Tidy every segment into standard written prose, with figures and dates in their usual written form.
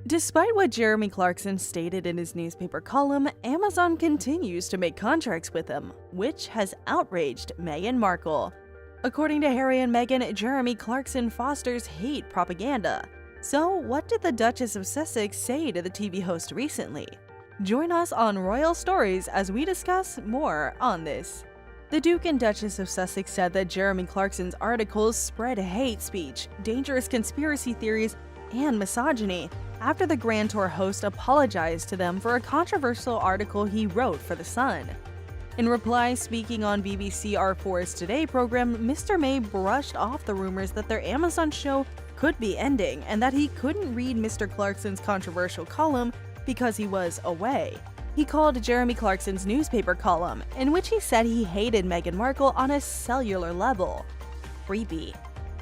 Despite what Jeremy Clarkson stated in his newspaper column, Amazon continues to make contracts with him, which has outraged Meghan Markle. According to Harry and Meghan, Jeremy Clarkson fosters hate propaganda. So, what did the Duchess of Sussex say to the TV host recently? Join us on Royal Stories as we discuss more on this. The Duke and Duchess of Sussex said that Jeremy Clarkson's articles spread hate speech, dangerous conspiracy theories, and misogyny after the Grand Tour host apologized to them for a controversial article he wrote for The Sun. In reply, speaking on BBC R4's Today program, Mr. May brushed off the rumors that their Amazon show could be ending and that he couldn't read Mr. Clarkson's controversial column because he was away. He called Jeremy Clarkson's newspaper column, in which he said he hated Meghan Markle on a cellular level. Creepy.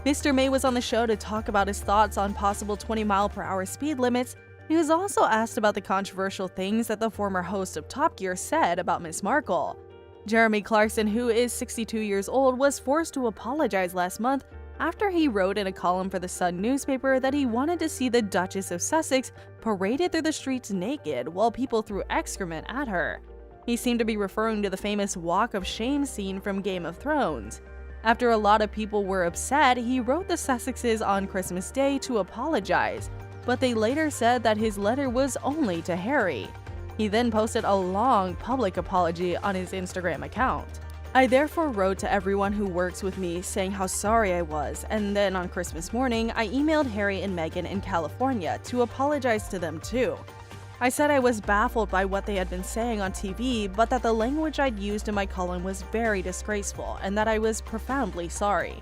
Mr. May was on the show to talk about his thoughts on possible 20-mile-per-hour speed limits. He was also asked about the controversial things that the former host of Top Gear said about Miss Markle. Jeremy Clarkson, who is 62 years old, was forced to apologize last month after he wrote in a column for the Sun newspaper that he wanted to see the Duchess of Sussex paraded through the streets naked while people threw excrement at her. He seemed to be referring to the famous Walk of Shame scene from Game of Thrones. After a lot of people were upset, he wrote the Sussexes on Christmas Day to apologize, but they later said that his letter was only to Harry. He then posted a long public apology on his Instagram account. I therefore wrote to everyone who works with me saying how sorry I was, and then on Christmas morning, I emailed Harry and Meghan in California to apologize to them too. I said I was baffled by what they had been saying on TV, but that the language I'd used in my column was very disgraceful and that I was profoundly sorry.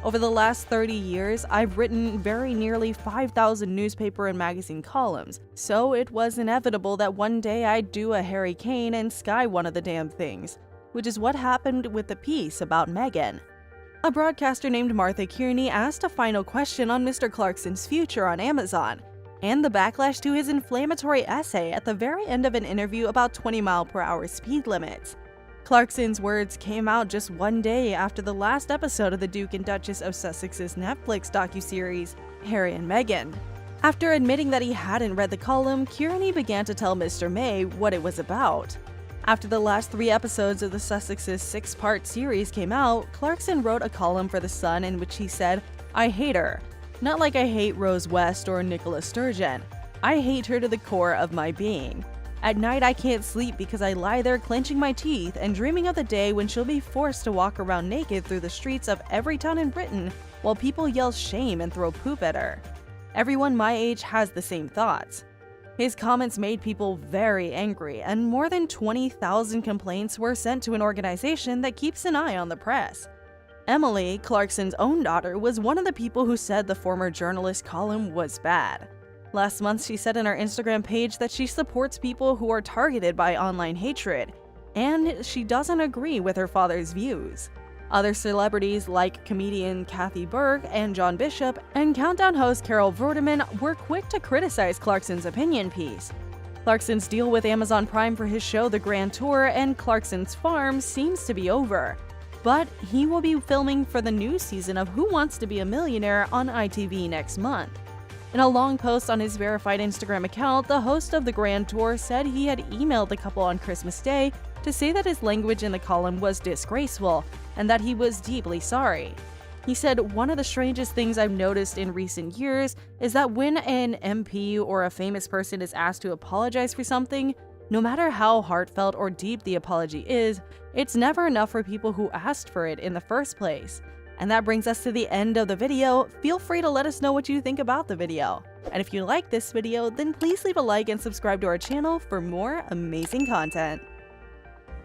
Over the last 30 years, I've written very nearly 5,000 newspaper and magazine columns, so it was inevitable that one day I'd do a Harry Kane and sky one of the damn things, which is what happened with the piece about Meghan. A broadcaster named Martha Kearney asked a final question on Mr. Clarkson's future on Amazon, and the backlash to his inflammatory essay at the very end of an interview about 20-mile-per-hour speed limits. Clarkson's words came out just one day after the last episode of the Duke and Duchess of Sussex's Netflix docuseries, Harry and Meghan. After admitting that he hadn't read the column, Kearney began to tell Mr. May what it was about. After the last 3 episodes of the Sussex's 6-part series came out, Clarkson wrote a column for The Sun in which he said, "I hate her. Not like I hate Rose West or Nicola Sturgeon. I hate her to the core of my being. At night I can't sleep because I lie there clenching my teeth and dreaming of the day when she'll be forced to walk around naked through the streets of every town in Britain while people yell shame and throw poop at her. Everyone my age has the same thoughts." His comments made people very angry, and more than 20,000 complaints were sent to an organization that keeps an eye on the press. Emily, Clarkson's own daughter, was one of the people who said the former journalist's column was bad. Last month, she said on her Instagram page that she supports people who are targeted by online hatred, and she doesn't agree with her father's views. Other celebrities like comedian Kathy Burke and John Bishop and Countdown host Carol Vorderman were quick to criticize Clarkson's opinion piece. Clarkson's deal with Amazon Prime for his show The Grand Tour and Clarkson's Farm seems to be over, but he will be filming for the new season of Who Wants to Be a Millionaire on ITV next month. In a long post on his verified Instagram account, the host of The Grand Tour said he had emailed the couple on Christmas Day to say that his language in the column was disgraceful and that he was deeply sorry. He said, "One of the strangest things I've noticed in recent years is that when an MP or a famous person is asked to apologize for something, no matter how heartfelt or deep the apology is, it's never enough for people who asked for it in the first place." And that brings us to the end of the video. Feel free to let us know what you think about the video. And if you like this video, then please leave a like and subscribe to our channel for more amazing content.